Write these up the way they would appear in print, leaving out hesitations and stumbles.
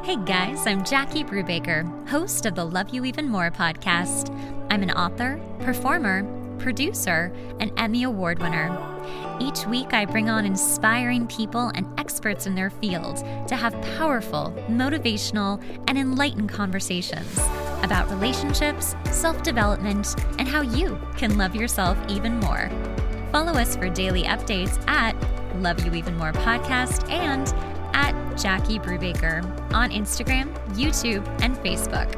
Hey guys, I'm Jackie Brubaker, host of the Love You Even More podcast. I'm an author, performer, producer, and Emmy Award winner. Each week, I bring on inspiring people and experts in their field to have powerful, motivational, and enlightened conversations about relationships, self-development, and how you can love yourself even more. Follow us for daily updates at Love You Even More podcast and at Jackie Brubaker on Instagram, YouTube, and Facebook.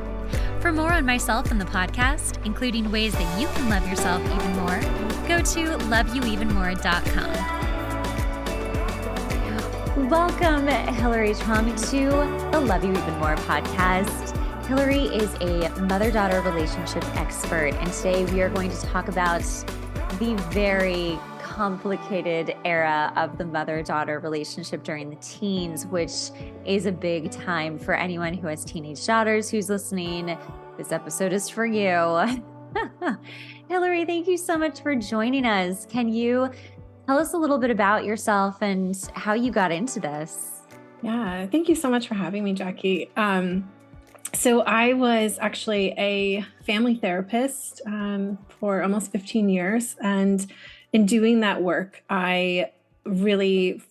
For more on myself and the podcast, including ways that you can love yourself even more, go to loveyouevenmore.com. Welcome, Hilary Truong, to the Love You Even More podcast. Hilary is a mother-daughter relationship expert, and today we are going to talk about the very complicated era of the mother-daughter relationship during the teens, which is a big time for anyone who has teenage daughters who's listening. This episode is for you. Hilary, thank you so much for joining us. Can you tell us a little bit about yourself and how you got into this? Yeah, thank you so much for having me, Jackie. So I was actually a family therapist for almost 15 years. And in doing that work, I really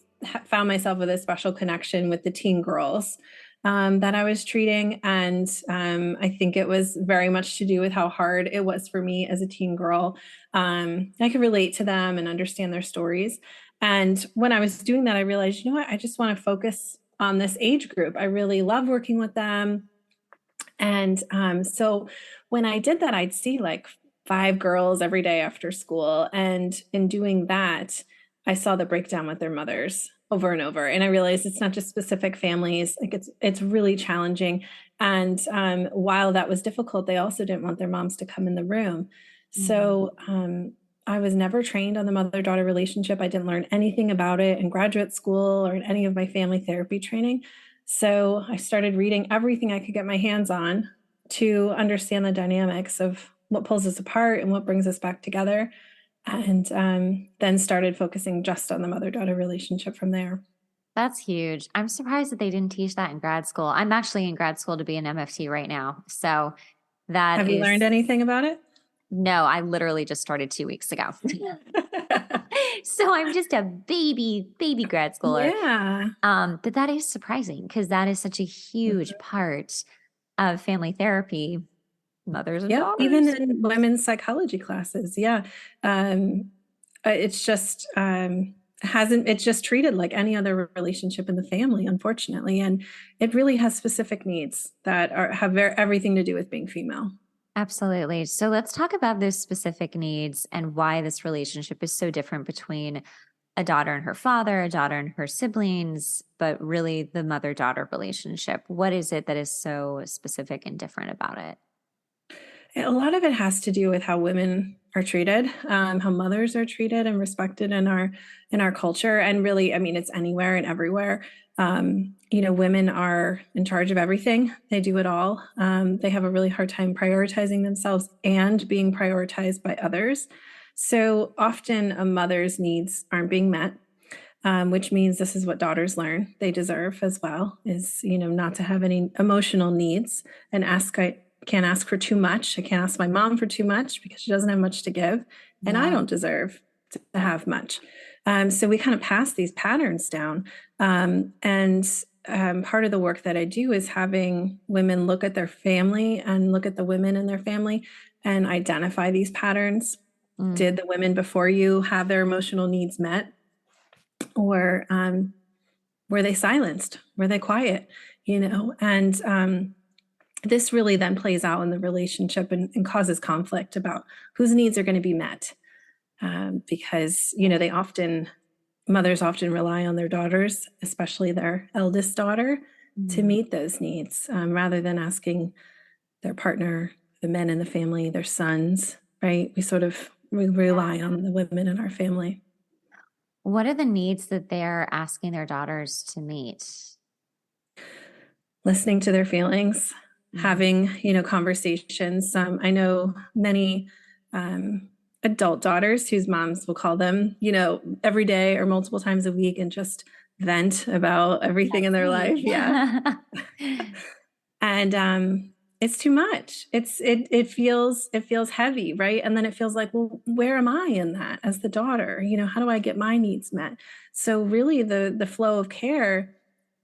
found myself with a special connection with the teen girls that I was treating. And I think it was very much to do with how hard it was for me as a teen girl. I could relate to them and understand their stories. And when I was doing that, I realized, you know what, I just want to focus on this age group. I really love working with them. And so when I did that, I'd see like 5 girls every day after school. And in doing that, I saw the breakdown with their mothers over and over. And I realized it's not just specific families, like it's really challenging. And while that was difficult, they also didn't want their moms to come in the room. Mm-hmm. So I was never trained on the mother-daughter relationship. I didn't learn anything about it in graduate school or in any of my family therapy training. So I started reading everything I could get my hands on to understand the dynamics of what pulls us apart and what brings us back together. And then started focusing just on the mother-daughter relationship from there. That's huge. I'm surprised that they didn't teach that in grad school. I'm actually in grad school to be an MFT right now. So that Have you learned anything about it? No, I literally just started 2 weeks ago. So I'm just a baby grad schooler. Yeah. But that is surprising because that is such a huge part of family therapy. Mothers and daughters. Even in women's psychology classes. Yeah. It's just it's just treated like any other relationship in the family, unfortunately. And it really has specific needs that have everything to do with being female. Absolutely. So let's talk about those specific needs and why this relationship is so different between a daughter and her father, a daughter and her siblings, but really the mother-daughter relationship. What is it that is so specific and different about it? A lot of it has to do with how women are treated, how mothers are treated and respected in our culture. And really, I mean, it's anywhere and everywhere. Women are in charge of everything. They do it all. They have a really hard time prioritizing themselves and being prioritized by others. So often a mother's needs aren't being met, which means this is what daughters learn they deserve as well, is, not to have any emotional needs and can't ask for too much. I can't ask my mom for too much because she doesn't have much to give. And I don't deserve to have much. So we kind of pass these patterns down. And part of the work that I do is having women look at their family and look at the women in their family and identify these patterns. Did the women before you have their emotional needs met? Or were they silenced? Were they quiet? And this really then plays out in the relationship and causes conflict about whose needs are going to be met. Because, mothers often rely on their daughters, especially their eldest daughter, to meet those needs, rather than asking their partner, the men in the family, their sons, right? We rely on the women in our family. What are the needs that they're asking their daughters to meet? Listening to their feelings, having, conversations. I know many adult daughters whose moms will call them, every day or multiple times a week and just vent about everything in That's their life. me. Yeah. And it's too much. It feels heavy, right? And then it feels like, well, where am I in that as the daughter? How do I get my needs met? So really the flow of care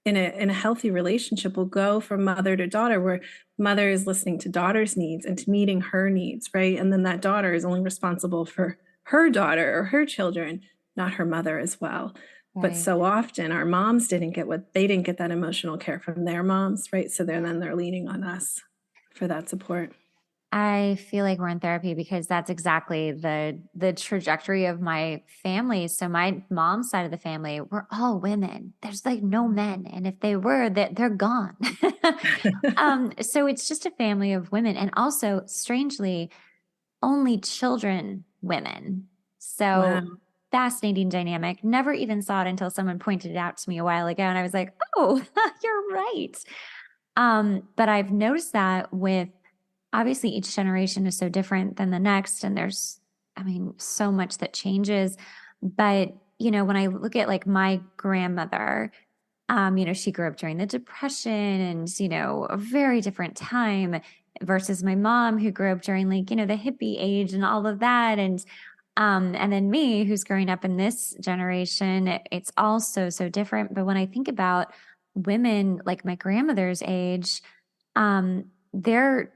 in a healthy relationship will go from mother to daughter, where mother is listening to daughter's needs and to meeting her needs, right? And then that daughter is only responsible for her daughter or her children, not her mother as well. But Right. so often our moms didn't get that emotional care from their moms, right? So then they're leaning on us for that support. I feel like we're in therapy because that's exactly the trajectory of my family. So my mom's side of the family, we're all women. There's like no men, and if they were, that they're gone. So it's just a family of women, and also strangely, only children women. So Wow. fascinating dynamic. Never even saw it until someone pointed it out to me a while ago, and I was like, "Oh, you're right." But I've noticed that with obviously each generation is so different than the next, and there's, I mean, so much that changes. But, when I look at like my grandmother, she grew up during the Depression and, a very different time versus my mom who grew up during like, the hippie age and all of that. And then me who's growing up in this generation, it's all so, so different. But when I think about women like my grandmother's age, they're,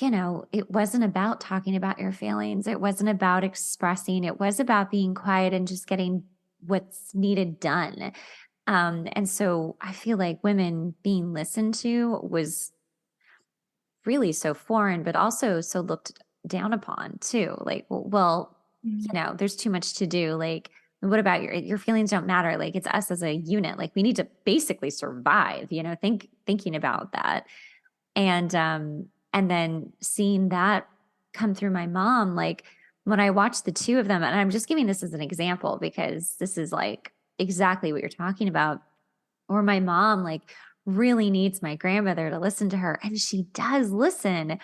it wasn't about talking about your feelings. It wasn't about expressing. It was about being quiet and just getting what's needed done. And so I feel like women being listened to was really so foreign, but also so looked down upon too. Like, well, there's too much to do. Like, what about your feelings don't matter. Like it's us as a unit. Like we need to basically survive, thinking about that. And then seeing that come through my mom, like when I watched the two of them, and I'm just giving this as an example because this is like exactly what you're talking about, or my mom like really needs my grandmother to listen to her, and she does listen,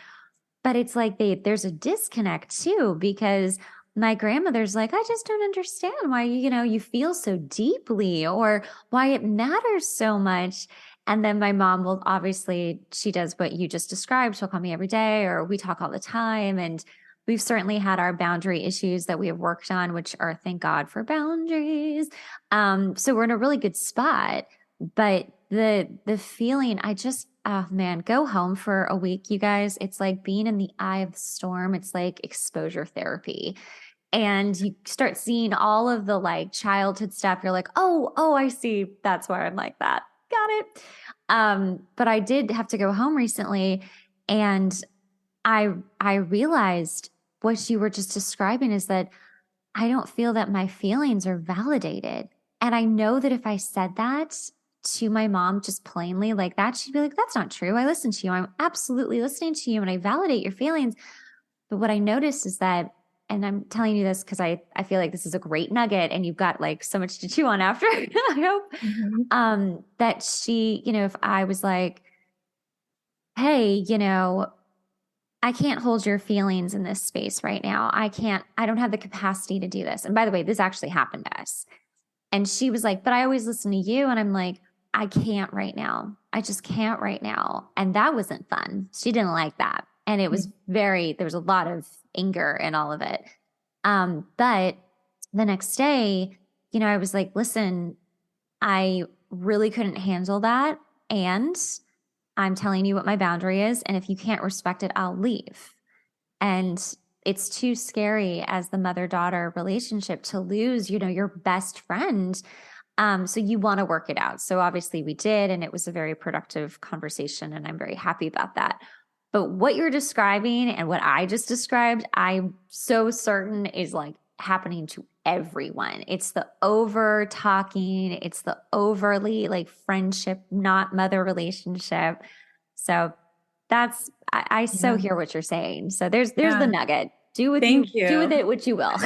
but it's like there's a disconnect too, because my grandmother's like, I just don't understand why you feel so deeply or why it matters so much. And then my mom will obviously, she does what you just described. She'll call me every day, or we talk all the time. And we've certainly had our boundary issues that we have worked on, which are, thank God for boundaries. So we're in a really good spot. But the feeling, I just, oh man, go home for a week, you guys. It's like being in the eye of the storm. It's like exposure therapy. And you start seeing all of the like childhood stuff. You're like, oh, I see. That's why I'm like that. Got it. But I did have to go home recently, and I realized what you were just describing is that I don't feel that my feelings are validated. And I know that if I said that to my mom just plainly like that, she'd be like, that's not true. I listen to you. I'm absolutely listening to you and I validate your feelings. But what I noticed is that, and I'm telling you this because I feel like this is a great nugget and you've got like so much to chew on after, I hope, Mhm. that she, if I was like, hey, I can't hold your feelings in this space right now. I don't have the capacity to do this. And by the way, this actually happened to us. And she was like, but I always listen to you. And I'm like, I can't right now. I just can't right now. And that wasn't fun. She didn't like that. And it was there was a lot of anger in all of it. But the next day, I was like, listen, I really couldn't handle that. And I'm telling you what my boundary is. And if you can't respect it, I'll leave. And it's too scary as the mother-daughter relationship to lose, your best friend. So you want to work it out. So obviously we did, and it was a very productive conversation, and I'm very happy about that. But what you're describing and what I just described, I'm so certain is like happening to everyone. It's the over talking, it's the overly like friendship, not mother relationship. So I so Yeah. hear what you're saying. So there's the Yeah. nugget. Thank Do with you. it what you will.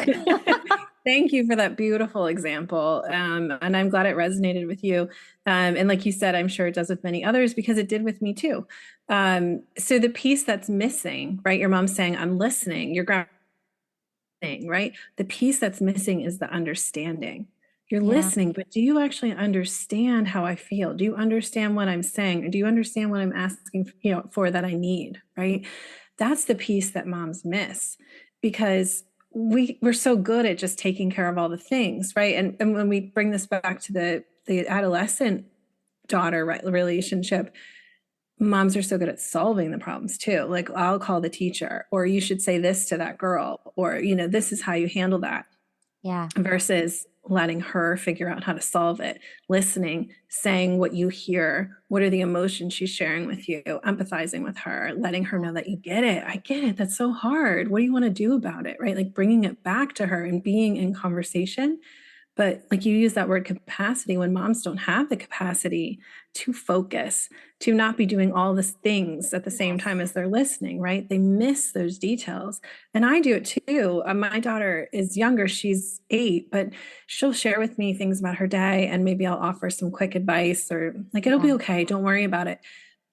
Thank you for that beautiful example. And I'm glad it resonated with you. And like you said, I'm sure it does with many others because it did with me too. So the piece that's missing, right? Your mom's saying, I'm listening. Your grandma saying, right? The piece that's missing is the understanding. You're Yeah. listening, but do you actually understand how I feel? Do you understand what I'm saying? Or do you understand what I'm asking, for that I need, right? That's the piece that moms miss because we're so good at just taking care of all the things, right? And when we bring this back to the adolescent daughter relationship, moms are so good at solving the problems too. Like, I'll call the teacher, or you should say this to that girl, or this is how you handle that, Yeah. versus letting her figure out how to solve it, listening, saying what you hear, what are the emotions she's sharing with you, empathizing with her, letting her know that you get it. I get it. That's so hard. What do you want to do about it? Right? Like bringing it back to her and being in conversation. But like you use that word capacity, when moms don't have the capacity to focus, to not be doing all these things at the same time as they're listening, right? They miss those details. And I do it too. My daughter is younger, she's 8, but she'll share with me things about her day, and maybe I'll offer some quick advice, or like, it'll be okay, don't worry about it.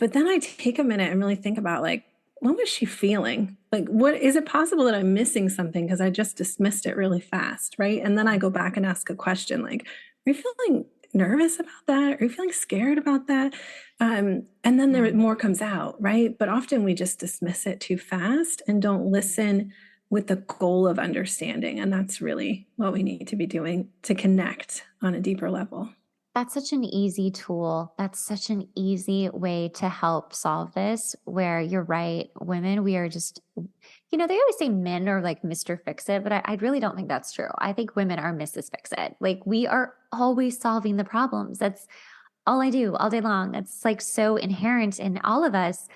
But then I take a minute and really think about, like, what was she feeling? Like, what is it possible that I'm missing something because I just dismissed it really fast, right? And then I go back and ask a question like, are you feeling nervous about that? Are you feeling scared about that? And then there more comes out, right? But often we just dismiss it too fast and don't listen with the goal of understanding. And that's really what we need to be doing to connect on a deeper level. That's such an easy tool. That's such an easy way to help solve this, where you're right. Women, we are just, they always say men are like Mr. Fix It, but I really don't think that's true. I think women are Mrs. Fix It. Like, we are always solving the problems. That's all I do all day long. That's like so inherent in all of us.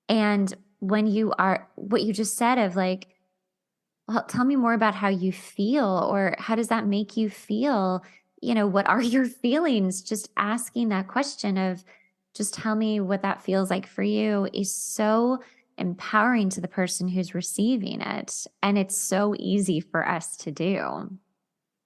And when you are, what you just said of like, well, tell me more about how you feel, or how does that make you feel? What are your feelings? Just asking that question of, just tell me what that feels like for you, is so empowering to the person who's receiving it. And it's so easy for us to do.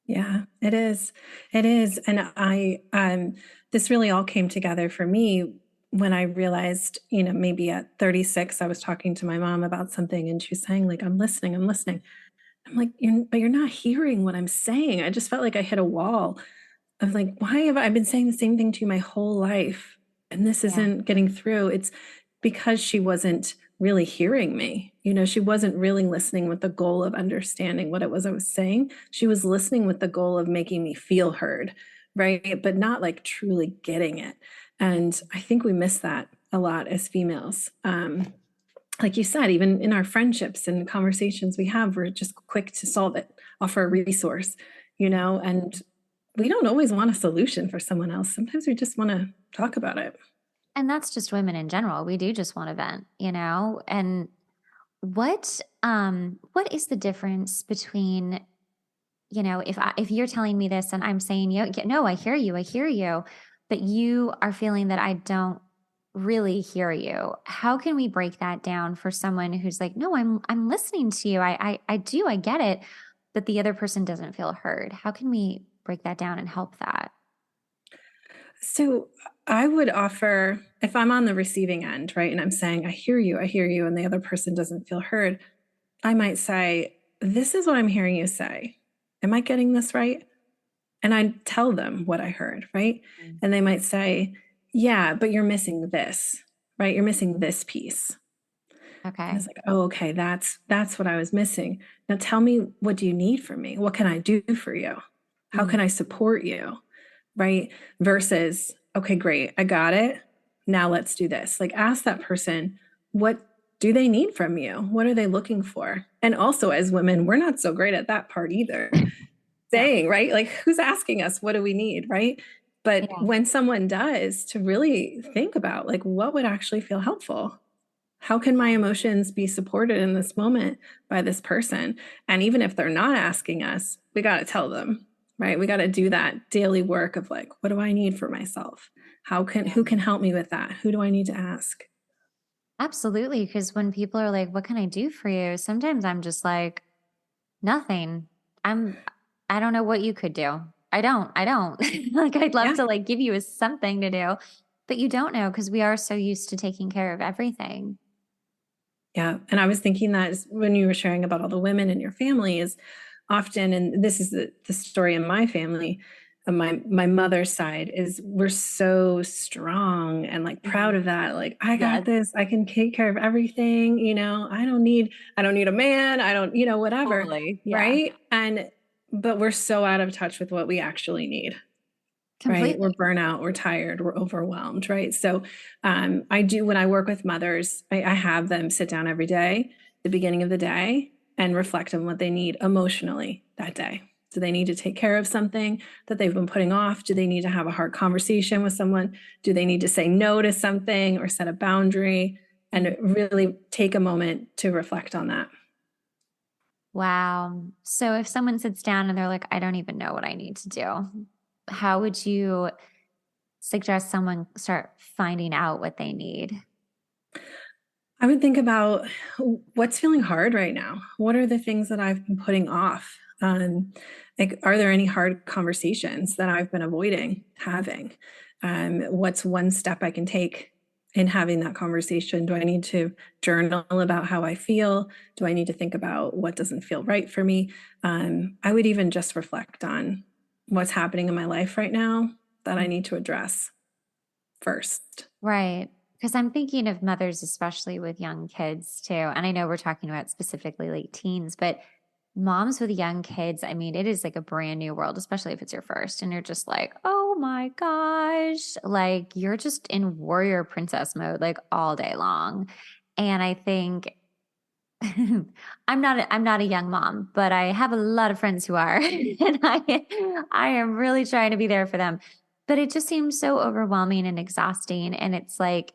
Yeah, it is. It is. And this really all came together for me when I realized, maybe at 36, I was talking to my mom about something and she was saying, like, I'm listening, I'm listening. I'm like, but you're not hearing what I'm saying. I just felt like I hit a wall of like, why have I been saying the same thing to you my whole life? And this Yeah. isn't getting through. It's because she wasn't really hearing me. She wasn't really listening with the goal of understanding what it was I was saying. She was listening with the goal of making me feel heard, right? But not like truly getting it. And I think we miss that a lot as females. Like you said, even in our friendships and conversations we have, we're just quick to solve it, offer a resource, and we don't always want a solution for someone else. Sometimes we just want to talk about it. And that's just women in general. We do just want to vent. And what is the difference between, if you're telling me this and I'm saying, yeah, no, I hear you, but you are feeling that I don't really hear you. How can we break that down for someone who's like, no, I'm listening to you. I do, I get it, but the other person doesn't feel heard. How can we break that down and help that? So I would offer, if I'm on the receiving end, right, and I'm saying, I hear you, and the other person doesn't feel heard, I might say, this is what I'm hearing you say. Am I getting this right? And I tell them what I heard, right? And they might say, yeah, but you're missing this, right? You're missing this piece. And Okay. it's like, oh, okay, that's what I was missing. Now tell me, what do you need from me? What can I do for you? How Mm. can I support you? Right? Versus, okay, great, I got it. Now let's do this. Like, ask that person, what do they need from you? What are they looking for? And also, as women, we're not so great at that part either. Yeah. Saying, right? Like, who's asking us, what do we need? Right. But Yeah. when someone does, to really think about, like, what would actually feel helpful? How can my emotions be supported in this moment by this person? And even if they're not asking us, we got to tell them, right? We got to do that daily work of like, what do I need for myself? Who can help me with that? Who do I need to ask? Absolutely. Because when people are like, what can I do for you? Sometimes I'm just like, nothing. I'm, I don't know what you could do. I don't. Like, I'd love Yeah. to like give you something to do, but you don't know because we are so used to taking care of everything. Yeah. And I was thinking that when you were sharing about all the women in your family is often, and this is the story in my family, my mother's side is we're so strong and like proud of that. Like, I got Yes, this, I can take care of everything, I don't need a man, I don't, whatever. totally. Yeah, Right. But we're so out of touch with what we actually need. Right. We're completely. burnout, we're tired, we're overwhelmed. Right. So I do, when I work with mothers, I have them sit down every day, the beginning of the day, and reflect on what they need emotionally that day. Do they need to take care of something that they've been putting off? Do they need to have a hard conversation with someone? Do they need to say no to something or set a boundary? And really take a moment to reflect on that. Wow. So if someone sits down and they're like, I don't even know what I need to do, how would you suggest someone start finding out what they need? I would think about what's feeling hard right now. What are the things that I've been putting off? Like, are there any hard conversations that I've been avoiding having? What's one step I can take in having that conversation? Do I need to journal about how I feel? Do I need to think about what doesn't feel right for me? I would even just reflect on what's happening in my life right now that I need to address first. Right. Because I'm thinking of mothers, especially with young kids too. And I know we're talking about specifically late teens, but moms with young kids, I mean, it is like a brand new world, especially if it's your first. And you're just like, oh my gosh, like you're just in warrior princess mode, like all day long. And I think I'm not a young mom, but I have a lot of friends who are, and I am really trying to be there for them. But it just seems so overwhelming and exhausting. And it's like,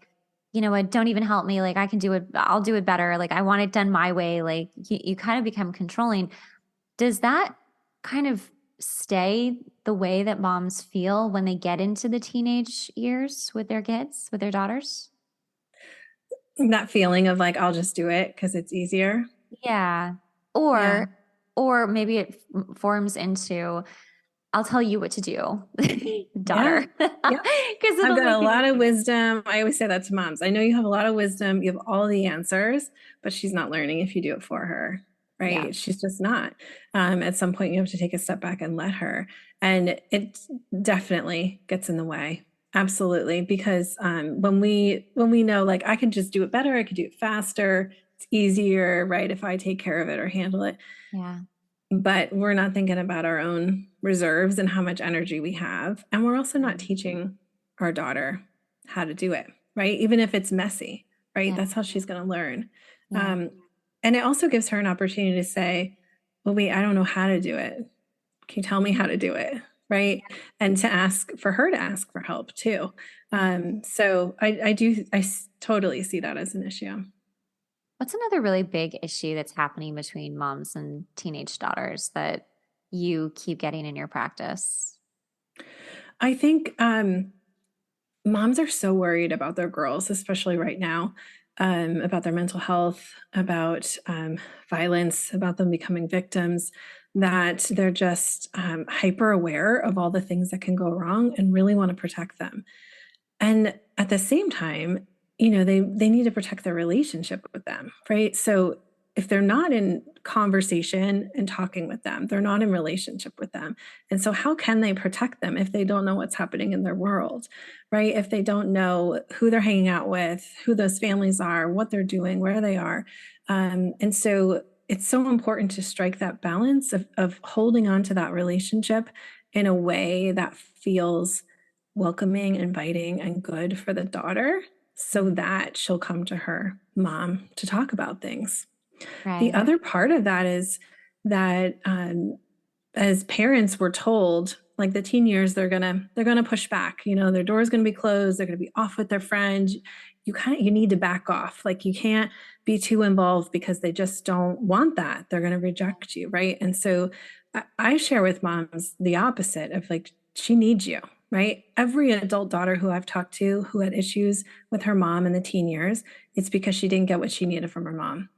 you know what, don't even help me. Like I can do it, I'll do it better. Like I want it done my way. Like you kind of become controlling. Does that kind of stay the way that moms feel when they get into the teenage years with their kids, with their daughters? That feeling of like, I'll just do it because it's easier. Yeah. Yeah. Or maybe it forms into, I'll tell you what to do, Yeah. daughter, Yeah. because I've it'll got a make it lot of easier. wisdom. I always say that to moms. I know you have a lot of wisdom. You have all the answers, but she's not learning if you do it for her. Yeah. Right. She's just not. At some point, you have to take a step back and let her. And it definitely gets in the way. Absolutely. Because when we know, like, I can just do it better, I could do it faster, it's easier, right? If I take care of it or handle it. Yeah. But we're not thinking about our own reserves and how much energy we have. And we're also not teaching our daughter how to do it, right? Even if it's messy, right? Yeah. That's how she's going to learn. Yeah. Um, and it also gives her an opportunity to say, well, wait, I don't know how to do it. Can you tell me how to do it? Right. And to ask for her to ask for help too. So I totally see that as an issue. What's another really big issue that's happening between moms and teenage daughters that you keep getting in your practice? I think moms are so worried about their girls, especially right now, about their mental health, about violence, about them becoming victims, that they're just hyper aware of all the things that can go wrong and really want to protect them. And at the same time, they need to protect their relationship with them, right? So if they're not in conversation and talking with them, they're not in relationship with them. And so how can they protect them if they don't know what's happening in their world, right? If they don't know who they're hanging out with, who those families are, what they're doing, where they are. And so it's so important to strike that balance of holding on to that relationship in a way that feels welcoming, inviting, and good for the daughter so that she'll come to her mom to talk about things. The Right. other part of that is that as parents, we're told like the teen years, they're gonna push back. Their door's gonna be closed. They're gonna be off with their friends. You need to back off. Like you can't be too involved because they just don't want that. They're gonna reject you, right? And so I share with moms the opposite of like she needs you, right? Every adult daughter who I've talked to who had issues with her mom in the teen years, it's because she didn't get what she needed from her mom,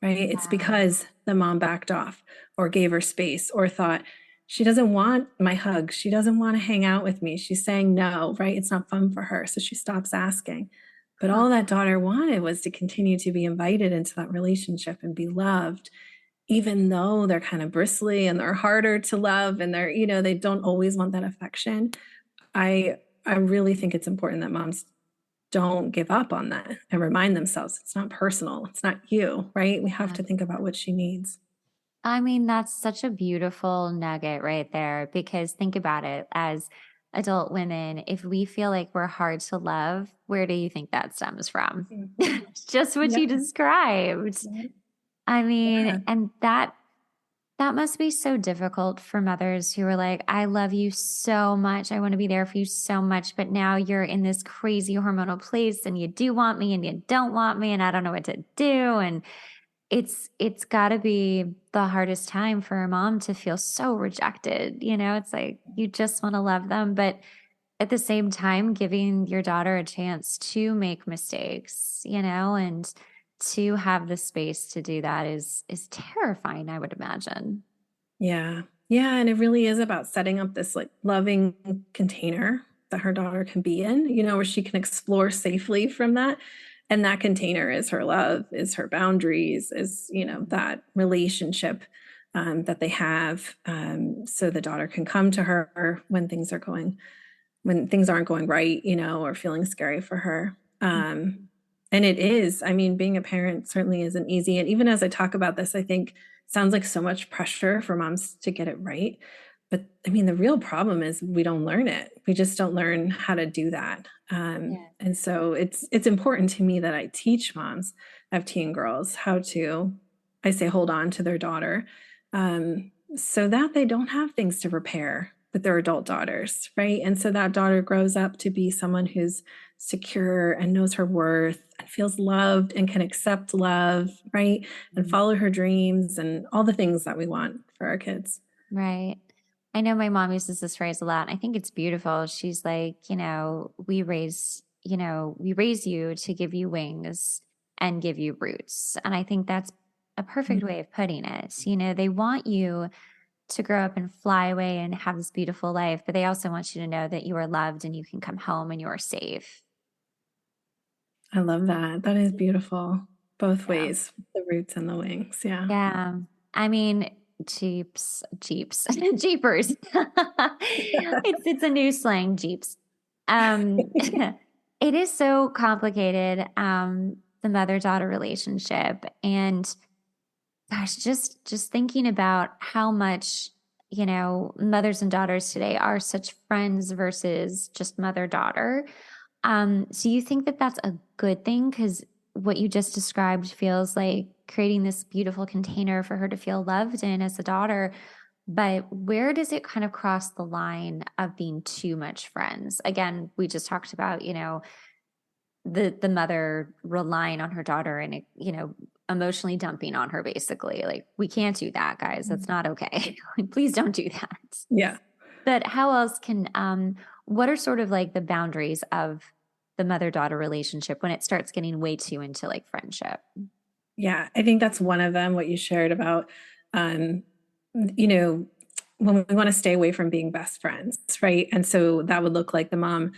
right? It's Wow. because the mom backed off or gave her space or thought, she doesn't want my hug. She doesn't want to hang out with me. She's saying no, right? It's not fun for her. So she stops asking. But Huh. all that daughter wanted was to continue to be invited into that relationship and be loved, even though they're kind of bristly and they're harder to love and they're, they don't always want that affection. I really think it's important that moms don't give up on that and remind themselves it's not personal. It's not you, right? We have Yeah. to think about what she needs. I mean, that's such a beautiful nugget right there, because think about it, as adult women, if we feel like we're hard to love, where do you think that stems from? Mhm. Just what Yeah. you described. I mean, Yeah. and that must be so difficult for mothers who are like, I love you so much. I want to be there for you so much. But now you're in this crazy hormonal place and you do want me and you don't want me and I don't know what to do. And it's got to be the hardest time for a mom to feel so rejected. It's like you just want to love them, but at the same time, giving your daughter a chance to make mistakes, and to have the space to do that is terrifying, I would imagine. Yeah. Yeah. And it really is about setting up this like loving container that her daughter can be in, where she can explore safely from that. And that container is her love, is her boundaries, is, that relationship that they have. So the daughter can come to her when things aren't going right, or feeling scary for her. And it is, I mean, being a parent certainly isn't easy. And even as I talk about this, I think sounds like so much pressure for moms to get it right. But I mean, the real problem is we don't learn it. We just don't learn how to do that. Yeah. And so it's important to me that I teach moms of teen girls how to, I say, hold on to their daughter, so that they don't have things to repair with their adult daughters, right? And so that daughter grows up to be someone who's secure and knows her worth and feels loved and can accept love, right? And follow her dreams and all the things that we want for our kids. Right. I know my mom uses this phrase a lot. I think it's beautiful. She's like, we raise you to give you wings and give you roots. And I think that's a perfect way of putting it. They want you to grow up and fly away and have this beautiful life, but they also want you to know that you are loved and you can come home and you are safe. I love that. That is beautiful. Both Yeah. ways, the roots and the wings. Yeah. Yeah. I mean, Jeeps, Jeepers. It's a new slang, Jeeps. It is so complicated, the mother-daughter relationship. And gosh, just thinking about how much, mothers and daughters today are such friends versus just mother-daughter. So you think that that's a good thing? Because what you just described feels like creating this beautiful container for her to feel loved in as a daughter. But where does it kind of cross the line of being too much friends? Again, we just talked about, the mother relying on her daughter and, emotionally dumping on her, basically. Like, we can't do that, guys. That's not okay. Please don't do that. Yeah. But how else what are sort of like the boundaries of the mother-daughter relationship when it starts getting way too into like friendship? Yeah. I think that's one of them, what you shared about, um, you know, when we want to stay away from being best friends, right? And so that would look like the mom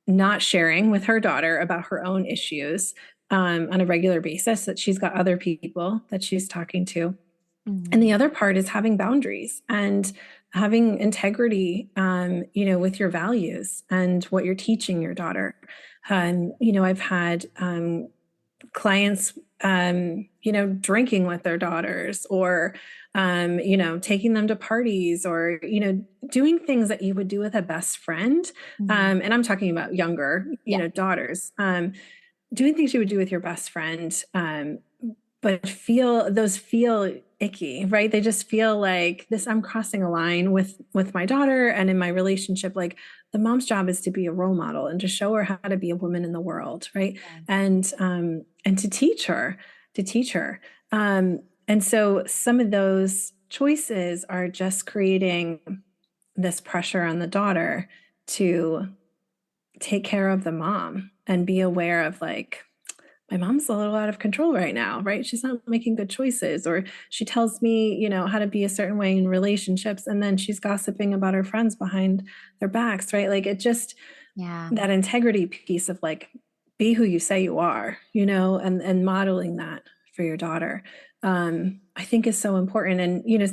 not sharing with her daughter about her own issues on a regular basis, that she's got other people that she's talking to. And the other part is having boundaries and having integrity, with your values and what you're teaching your daughter. I've had clients, drinking with their daughters or, taking them to parties or, doing things that you would do with a best friend. And I'm talking about younger, daughters, doing things you would do with your best friend. But feel icky, right? They just feel like this, I'm crossing a line with my daughter and in my relationship. Like, the mom's job is to be a role model and to show her how to be a woman in the world, right? And to teach her. And so some of those choices are just creating this pressure on the daughter to take care of the mom and be aware of, like, my mom's a little out of control right now, right? She's not making good choices, or she tells me, how to be a certain way in relationships, and then she's gossiping about her friends behind their backs, right? Like, it just, that integrity piece of, like, be who you say you are, and modeling that for your daughter, I think is so important. And, you know,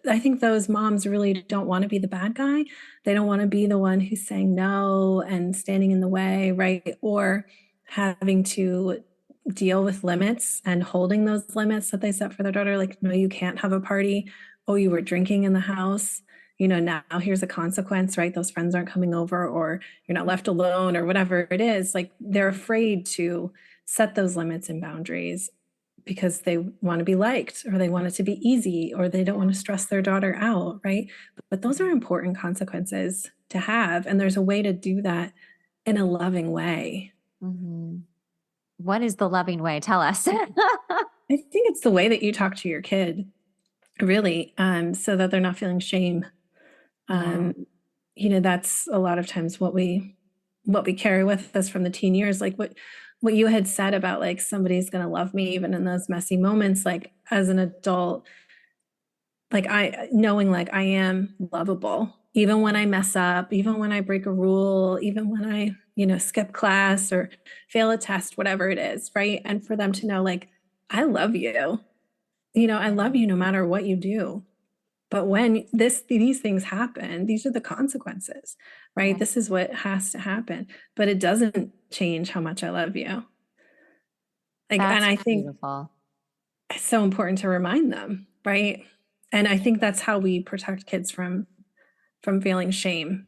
I think those moms really don't want to be the bad guy. They don't want to be the one who's saying no and standing in the way, right? Or having to deal with limits and holding those limits that they set for their daughter. Like, no, you can't have a party. Oh, you were drinking in the house. You know, now here's a consequence, right? Those friends aren't coming over, or you're not left alone, or whatever it is. Like, they're afraid to set those limits and boundaries because they want to be liked, or they want it to be easy, or they don't want to stress their daughter out, right? But those are important consequences to have. And there's a way to do that in a loving way. Mm-hmm. What is the loving way? Tell us. I think it's the way that you talk to your kid, really, so that they're not feeling shame. You know, that's a lot of times what we carry with us from the teen years. Like what you had said about, like, somebody's going to love me even in those messy moments. Like, as an adult, like, knowing like I am lovable, even when I mess up, even when I break a rule, even when I, you know, skip class or fail a test, whatever it is, right? And for them to know, like, I love you, you know, I love you no matter what you do. But when these things happen, these are the consequences, right? This is what has to happen, but it doesn't change how much I love you. Like, and I think it's so important to remind them, right? And I think that's how we protect kids from feeling shame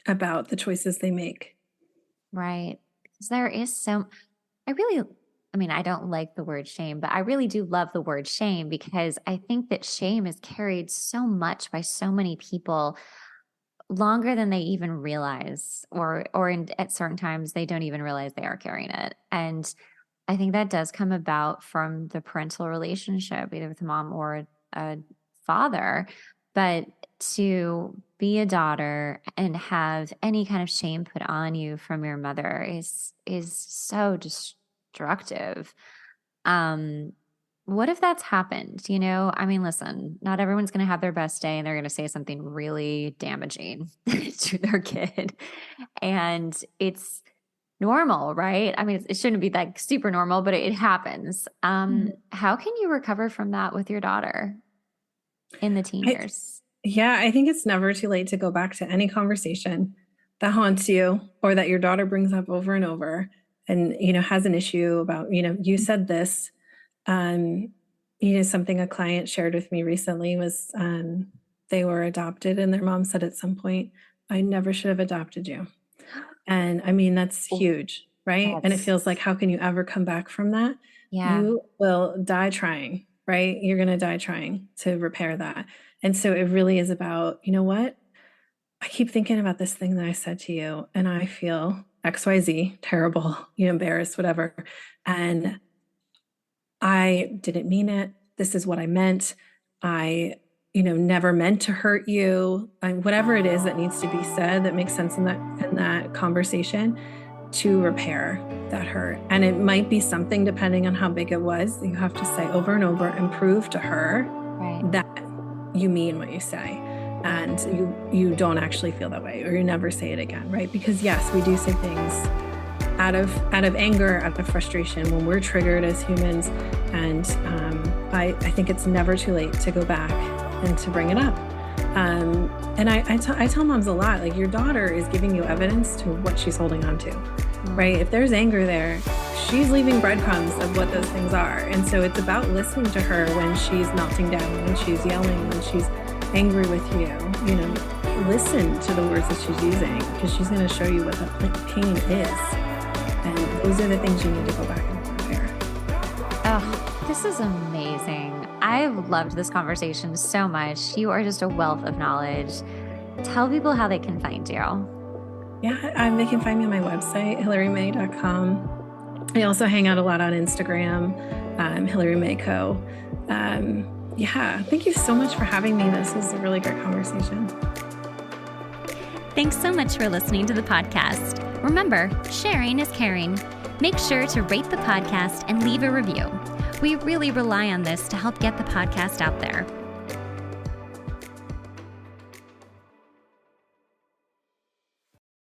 about the choices they make. Right. Because there is I don't like the word shame, but I really do love the word shame, because I think that shame is carried so much by so many people longer than they even realize, or at certain times they don't even realize they are carrying it. And I think that does come about from the parental relationship, either with a mom or a father. But to be a daughter and have any kind of shame put on you from your mother is so destructive. What if that's happened? You know, I mean, listen, not everyone's going to have their best day and they're going to say something really damaging to their kid. And it's normal, right? I mean, it shouldn't be like super normal, but it happens. How can you recover from that with your daughter in the teen years? Yeah, I think it's never too late to go back to any conversation that haunts you, or that your daughter brings up over and over, and, you know, has an issue about, you know, you said this. You know, something a client shared with me recently was they were adopted, and their mom said at some point, I never should have adopted you. And I mean, that's huge, right? And it feels like, how can you ever come back from that? Yeah. You will die trying, right? You're going to die trying to repair that. And so it really is about, you know what? I keep thinking about this thing that I said to you, and I feel XYZ, terrible, you know, embarrassed, whatever. And I didn't mean it. This is what I meant. I, you know, never meant to hurt you. Whatever it is that needs to be said that makes sense in that conversation, to repair that hurt. And it might be something, depending on how big it was, you have to say over and over and prove to her that you mean what you say, and you don't actually feel that way, or you never say it again, right? Because yes, we do say things out of anger, out of frustration, when we're triggered as humans. And I think it's never too late to go back and to bring it up. And I tell moms a lot, like, your daughter is giving you evidence to what she's holding on to, right? If there's anger there, she's leaving breadcrumbs of what those things are. And so it's about listening to her when she's melting down, when she's yelling, when she's angry with you. You know, listen to the words that she's using, because she's going to show you what that pain is. And those are the things you need to go back and repair. Oh, this is amazing. I've loved this conversation so much. You are just a wealth of knowledge. Tell people how they can find you. Yeah, they can find me on my website, hilarymae.com. I also hang out a lot on Instagram, Hilary Mae Co. Yeah, thank you so much for having me. This was a really great conversation. Thanks so much for listening to the podcast. Remember, sharing is caring. Make sure to rate the podcast and leave a review. We really rely on this to help get the podcast out there.